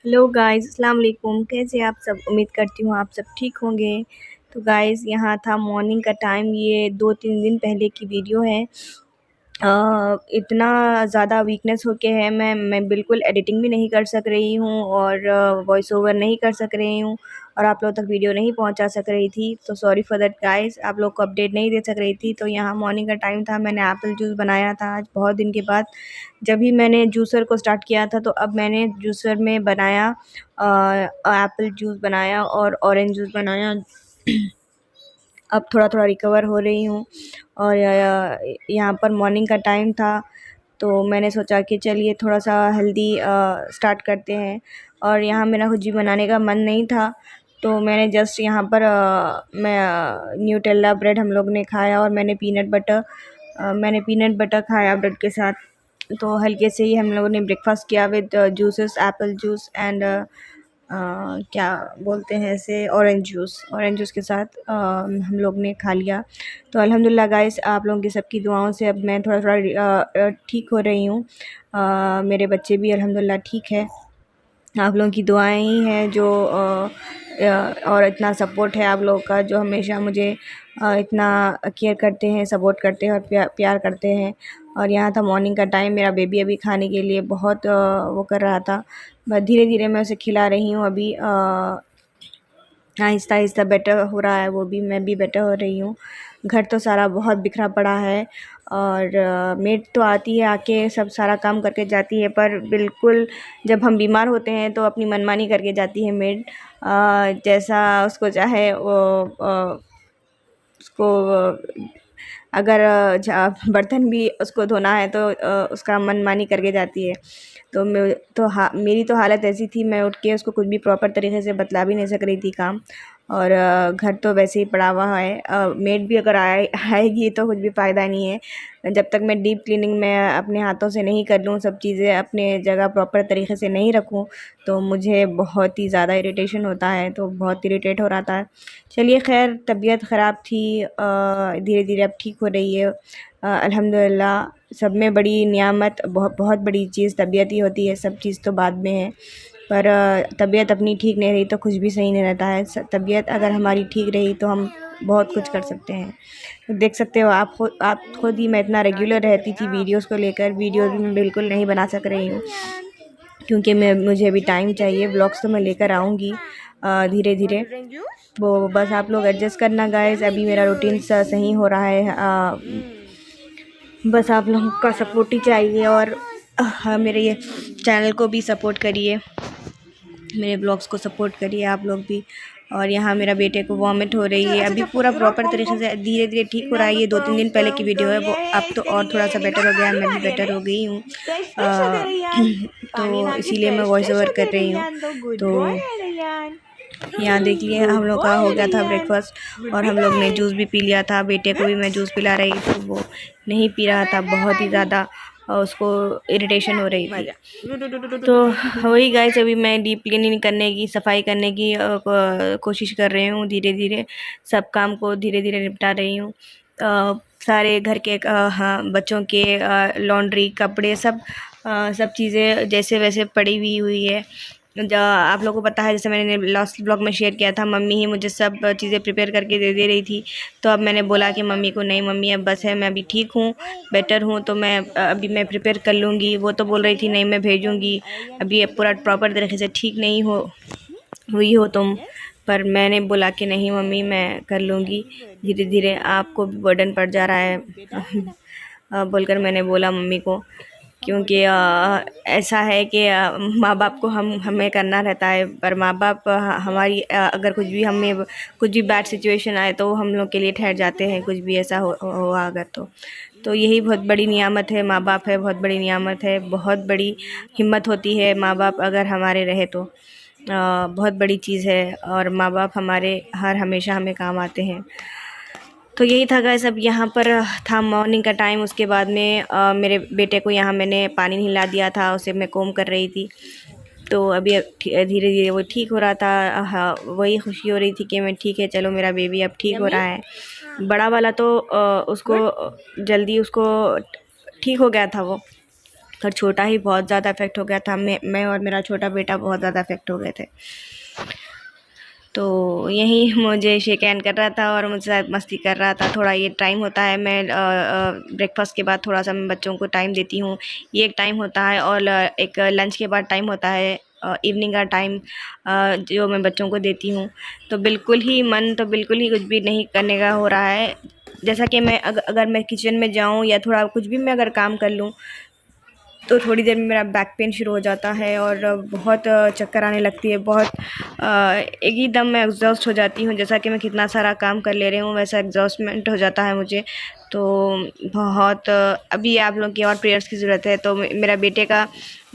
Hello guys, अस्सलाम वालेकुम। कैसे आप सब? उम्मीद करती हूँ आप सब ठीक होंगे। तो गाइस, यहाँ था मॉर्निंग का टाइम। ये 2-3 दिन पहले की वीडियो है। इतना ज़्यादा वीकनेस हो के है, मैं बिल्कुल एडिटिंग भी नहीं कर सक रही हूँ और वॉइस ओवर नहीं कर सक रही हूँ और आप लोगों तक वीडियो नहीं पहुँचा सक रही थी। तो सॉरी फॉर दैट गाइस, आप लोग को अपडेट नहीं दे सक रही थी। तो यहाँ मॉर्निंग का टाइम था, मैंने एप्पल जूस बनाया था आज बहुत दिन के बाद। जब भी मैंने जूसर को स्टार्ट किया था, तो अब मैंने जूसर में बनाया एप्पल जूस बनाया और ऑरेंज जूस बनाया। अब थोड़ा-थोड़ा रिकवर हो रही हूँ और यहाँ पर मॉर्निंग का टाइम था, तो मैंने सोचा कि चलिए थोड़ा-सा हेल्दी स्टार्ट करते हैं। और यहाँ मेरा कुछ भी बनाने का मन नहीं था, तो मैंने जस्ट यहाँ पर न्यूटेला ब्रेड हम लोग ने खाया और मैंने पीनट बटर खाया ब्रेड के साथ। तो हल्के से ही हम लोगों ने ब्रेकफास्ट किया with juices, Apple juice and क्या बोलते हैं इसे, ऑरेंज जूस के साथ हम लोग ने खा लिया। तो अल्हम्दुलिल्लाह गाइस, आप लोगों की सबकी दुआओं से अब मैं थोड़ा-थोड़ा ठीक हो रही हूँ। मेरे बच्चे भी अल्हम्दुलिल्लाह ठीक है। आप लोगों की दुआएं ही हैं जो और इतना सपोर्ट है आप लोगों का, जो हमेशा मुझे इतना केयर करते हैं, सपोर्ट करते हैं और प्यार करते हैं। और यहाँ था मॉर्निंग का टाइम, मेरा बेबी अभी खाने के लिए बहुत वो कर रहा था, बस धीरे धीरे मैं उसे खिला रही हूँ अभी। आहिस्ता आहिस्ता बेटर हो रहा है वो भी, मैं भी बेटर हो रही हूँ। घर तो सारा बहुत बिखरा पड़ा है और मेड तो आती है, आके सब सारा काम करके जाती है, पर बिल्कुल जब हम बीमार होते हैं तो अपनी मनमानी करके जाती है मेड। जैसा उसको चाहे वो उसको अगर बर्तन भी उसको धोना है तो उसका मनमानी करके जाती है। तो मेरी तो हालत ऐसी थी, मैं उठ के उसको कुछ भी प्रॉपर तरीके से बतला भी नहीं सक रही थी काम। और घर तो वैसे ही पड़ा हुआ है। मेड भी अगर आएगी तो कुछ भी फ़ायदा नहीं है। जब तक मैं डीप क्लीनिंग में अपने हाथों से नहीं कर लूँ, सब चीज़ें अपने जगह प्रॉपर तरीके से नहीं रखूँ, तो मुझे बहुत ही ज़्यादा इरिटेशन होता है, तो बहुत इरिटेट हो रहा था। चलिए खैर, तबीयत ख़राब थी, धीरे धीरे अब ठीक हो रही है अल्हम्दुलिल्लाह। सब में बड़ी नियामत, बहुत बहुत बड़ी चीज़ तबीयत ही होती है, सब चीज़ तो बाद में है। पर तबीयत अपनी ठीक नहीं रही तो कुछ भी सही नहीं रहता है। तबीयत अगर हमारी ठीक रही तो हम बहुत कुछ कर सकते हैं। तो देख सकते हो आप खुद ही, मैं इतना रेगुलर रहती थी वीडियोस को लेकर, वीडियो भी मैं बिल्कुल नहीं बना सक रही हूँ, क्योंकि मुझे अभी टाइम चाहिए। व्लॉग्स तो मैं लेकर आऊँगी धीरे धीरे। वो बस आप लोग एडजस्ट करना गाइस, अभी मेरा रूटीन सही हो रहा है। बस आप लोगों का सपोर्ट ही चाहिए और हाँ, मेरे ये चैनल को भी सपोर्ट करिए, मेरे ब्लॉग्स को सपोर्ट करिए आप लोग भी। और यहाँ मेरा बेटे को वॉमिट हो रही है, अभी पूरा प्रॉपर तरीके से धीरे धीरे ठीक हो रहा है। ये 2-3 दिन पहले की वीडियो है, वो अब तो और थोड़ा सा बेटर हो गया, मैं भी बेटर हो गई हूँ। तो इसीलिए मैं वॉइस ओवर कर रही हूँ। तो यहाँ देख लिए, हम लोग का हो गया था ब्रेकफास्ट और हम लोग ने जूस भी पी लिया था। बेटे को भी मैं जूस पिला रही थी, वो नहीं पी रहा था, बहुत ही ज़्यादा उसको इरिटेशन हो रही थी। तो वही गाइस, अभी मैं डीप क्लीनिंग करने की, सफाई करने की कोशिश कर रही हूँ। धीरे धीरे सब काम को धीरे धीरे निपटा रही हूँ। सारे घर के हाँ, बच्चों के लॉन्ड्री, कपड़े, सब चीज़ें जैसे वैसे पड़ी हुई है। आप लोगों को पता है, जैसे मैंने लास्ट ब्लॉग में शेयर किया था, मम्मी ही मुझे सब चीज़ें प्रिपेयर करके दे रही थी। तो अब मैंने बोला कि मम्मी को, नहीं मम्मी अब बस है, मैं अभी ठीक हूँ, बेटर हूँ, तो अभी मैं प्रिपेयर कर लूँगी। वो तो बोल रही थी नहीं मैं भेजूँगी, अभी पूरा प्रॉपर तरीके से ठीक नहीं हुई हो तुम। पर मैंने बोला कि नहीं मम्मी, मैं कर लूँगी धीरे धीरे, आपको भी बर्डन पड़ जा रहा है बोलकर मैंने बोला मम्मी को। क्योंकि ऐसा है कि माँ बाप को हमें करना रहता है, पर माँ बाप हमारी अगर कुछ भी बैड सिचुएशन आए तो हम लोग के लिए ठहर जाते हैं, कुछ भी ऐसा हुआ अगर तो यही बहुत बड़ी नियामत है। माँ बाप है, बहुत बड़ी नियामत है, बहुत बड़ी हिम्मत होती है माँ बाप अगर हमारे रहे तो बहुत बड़ी चीज़ है। और माँ बाप हमारे हमेशा हमें काम आते हैं। तो यही था गाइस, अब यहाँ पर था मॉर्निंग का टाइम। उसके बाद में मेरे बेटे को यहाँ मैंने पानी हिला दिया था, उसे मैं कोम कर रही थी। तो अभी धीरे धीरे वो ठीक हो रहा था। हाँ, वही खुशी हो रही थी कि मैं ठीक है, चलो मेरा बेबी अब ठीक हो रहा है। बड़ा वाला तो उसको जल्दी उसको ठीक हो गया था वो, और छोटा ही बहुत ज़्यादा इफ़ेक्ट हो गया था। मैं और मेरा छोटा बेटा बहुत ज़्यादा इफ़ेक्ट हो गए थे। तो यही मुझे शेक हैंड कर रहा था और मुझसे मस्ती कर रहा था। थोड़ा ये टाइम होता है, मैं ब्रेकफास्ट के बाद थोड़ा सा मैं बच्चों को टाइम देती हूँ, ये एक टाइम होता है। और एक लंच के बाद टाइम होता है, इवनिंग का टाइम, जो मैं बच्चों को देती हूँ। तो बिल्कुल ही मन तो बिल्कुल ही कुछ भी नहीं करने का हो रहा है। जैसा कि मैं अगर मैं किचन में जाऊँ या थोड़ा कुछ भी मैं अगर काम कर लूँ तो थोड़ी देर में मेरा बैक पेन शुरू हो जाता है और बहुत चक्कर आने लगती है। बहुत एक ही दम मैं एग्जॉस्ट हो जाती हूँ। जैसा कि मैं कितना सारा काम कर ले रही हूँ वैसा एग्जॉस्टमेंट हो जाता है मुझे। तो बहुत अभी आप लोगों की और प्रेयर्स की ज़रूरत है। तो मेरा बेटे का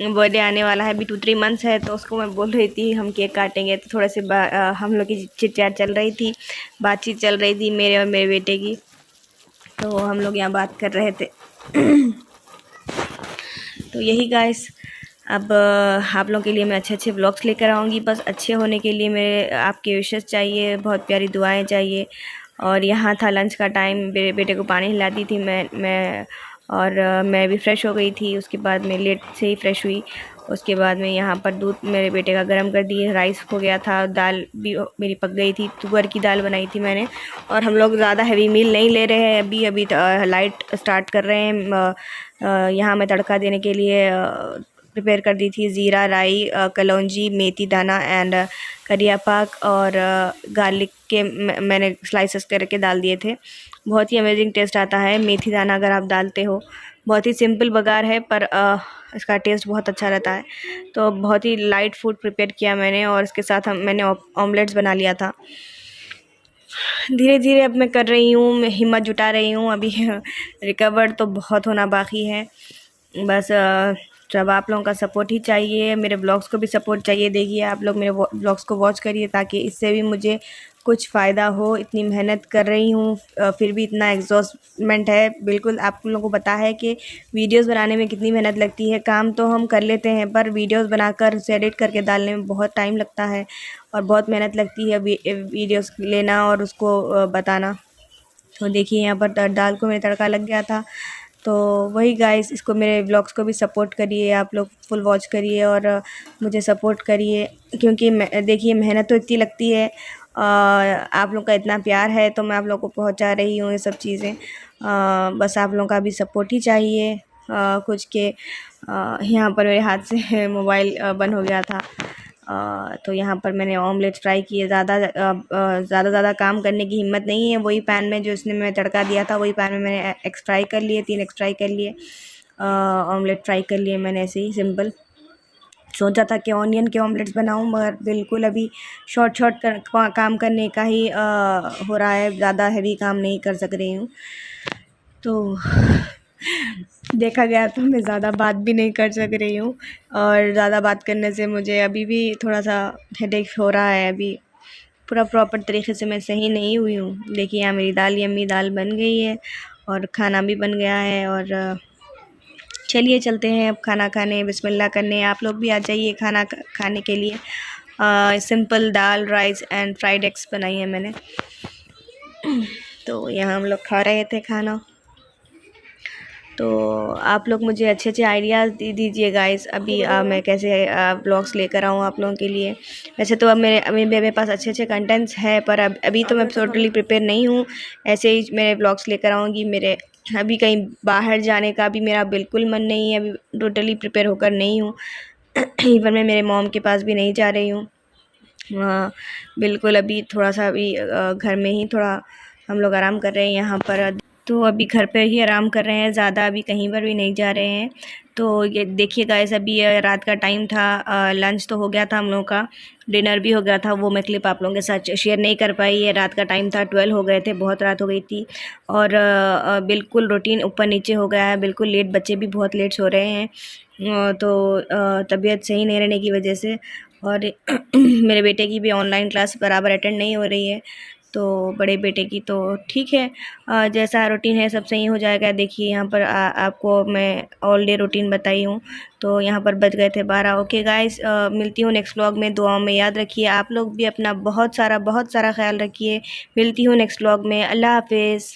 बर्थडे आने वाला है, अभी 2-3 मंथ्स है। तो उसको मैं बोल रही थी हम केक काटेंगे, तो थोड़े से हम लोग की चिट चैट चल रही थी, बातचीत चल रही थी मेरे और मेरे बेटे की। तो हम लोग यहाँ बात कर रहे थे। तो यही गाइस, अब आप लोगों के लिए मैं अच्छे अच्छे व्लॉग्स लेकर आऊँगी। बस अच्छे होने के लिए मेरे आपके विशेष चाहिए, बहुत प्यारी दुआएं चाहिए। और यहाँ था लंच का टाइम, मेरे बेटे को पानी हिलाती थी मैं और मैं भी फ़्रेश हो गई थी। उसके बाद मैं लेट से ही फ़्रेश हुई। उसके बाद में यहाँ पर दूध मेरे बेटे का गर्म कर दिए, राइस हो गया था, दाल भी मेरी पक गई थी, तुअर की दाल बनाई थी मैंने। और हम लोग ज़्यादा हैवी मील नहीं ले रहे हैं, अभी अभी लाइट स्टार्ट कर रहे हैं। यहाँ मैं तड़का देने के लिए प्रिपेयर कर दी थी ज़ीरा, राई, कलौंजी, मेथी दाना एंड करिया पाक और गार्लिक के मैंने स्लाइसेस करके डाल दिए थे। बहुत ही अमेजिंग टेस्ट आता है मेथी दाना अगर आप डालते हो। बहुत ही सिंपल बघार है पर इसका टेस्ट बहुत अच्छा रहता है। तो बहुत ही लाइट फूड प्रिपेयर किया मैंने और इसके साथ मैंने ऑमलेट्स बना लिया था। धीरे धीरे अब मैं कर रही हूँ, मैं हिम्मत जुटा रही हूँ। अभी रिकवर तो बहुत होना बाकी है। बस जब आप लोगों का सपोर्ट ही चाहिए, मेरे ब्लॉग्स को भी सपोर्ट चाहिए। देखिए आप लोग मेरे ब्लॉग्स को वॉच करिए ताकि इससे भी मुझे कुछ फ़ायदा हो। इतनी मेहनत कर रही हूँ फिर भी इतना एग्जॉस्टमेंट है। बिल्कुल आप लोगों को पता है कि वीडियोस बनाने में कितनी मेहनत लगती है। काम तो हम कर लेते हैं पर वीडियोस बनाकर उसे एडिट करके डालने में बहुत टाइम लगता है और बहुत मेहनत लगती है वीडियोस लेना और उसको बताना। तो देखिए यहाँ पर दाल को मेरे तड़का लग गया था। तो वही गाइस, इसको मेरे व्लॉग्स को भी सपोर्ट करिए, आप लोग फुल वॉच करिए और मुझे सपोर्ट करिए क्योंकि देखिए मेहनत तो इतनी लगती है। आप लोग का इतना प्यार है तो मैं आप लोग को पहुंचा रही हूँ ये सब चीज़ें। बस आप लोगों का भी सपोर्ट ही चाहिए। कुछ के यहाँ पर मेरे हाथ से मोबाइल बंद हो गया था। तो यहाँ पर मैंने ऑमलेट फ्राई किए। ज़्यादा काम करने की हिम्मत नहीं है। वही पैन में जो इसने मैं तड़का दिया था वही पैन में मैंने एग्स फ्राई कर लिए, 3 एग्स फ्राई कर लिए, ऑमलेट फ्राई कर लिए मैंने ऐसे ही सिंपल। सोचा था कि ऑनियन के ऑमलेट्स बनाऊं मगर बिल्कुल अभी शॉर्ट काम करने का ही हो रहा है। ज़्यादा हैवी काम नहीं कर सक रही हूँ। तो देखा गया तो मैं ज़्यादा बात भी नहीं कर सक रही हूँ और ज़्यादा बात करने से मुझे अभी भी थोड़ा सा हेडेक हो रहा है। अभी पूरा प्रॉपर तरीके से मैं सही नहीं हुई हूँ। देखिए यहाँ मेरी दाल, यम्मी दाल बन गई है और खाना भी बन गया है। और चलिए चलते हैं अब खाना खाने, बिस्मिल्लाह करने। आप लोग भी आ जाइए खाना खाने के लिए। Simple dal, rice and fried eggs बनाई है मैंने। तो यहाँ हम लोग खा रहे थे खाना। तो आप लोग मुझे अच्छे अच्छे आइडियाज़ दीजिए गाइस। अभी मैं कैसे ब्लॉग्स लेकर आऊँ आप लोगों के लिए। वैसे तो अब मेरे पास अच्छे अच्छे कंटेंट्स हैं पर अभी तो मैं टोटली प्रिपेयर नहीं हूँ। ऐसे ही मेरे ब्लॉग्स लेकर आऊँगी। मेरे अभी कहीं बाहर जाने का भी मेरा बिल्कुल मन नहीं है। अभी टोटली प्रिपेयर होकर नहीं हूँ। इवन मैं मेरे मॉम के पास भी नहीं जा रही हूँ। बिल्कुल अभी थोड़ा सा अभी घर में ही थोड़ा हम लोग आराम कर रहे हैं यहाँ पर। तो अभी घर पे ही आराम कर रहे हैं, ज़्यादा अभी कहीं पर भी नहीं जा रहे हैं। तो ये देखिए गाइस, अभी रात का टाइम था, लंच तो हो गया था हम लोगों का, डिनर भी हो गया था। वो मैं क्लिप आप लोगों के साथ शेयर नहीं कर पाई है। रात का टाइम था, 12 हो गए थे, बहुत रात हो गई थी और बिल्कुल रूटीन ऊपर नीचे हो गया है। बिल्कुल लेट, बच्चे भी बहुत लेट सो रहे हैं। तो तबीयत सही नहीं रहने की वजह से और मेरे बेटे की भी ऑनलाइन क्लास बराबर अटेंड नहीं हो रही है। तो बड़े बेटे की तो ठीक है, जैसा रूटीन है सब सही हो जाएगा। देखिए यहाँ पर आपको मैं ऑल डे रूटीन बताई हूँ। तो यहाँ पर बज गए थे 12। ओके गाइस, मिलती हूँ नेक्स्ट व्लॉग में। दुआओं में याद रखिए। आप लोग भी अपना बहुत सारा ख्याल रखिए। मिलती हूँ नेक्स्ट व्लॉग में। अल्लाह हाफिज़।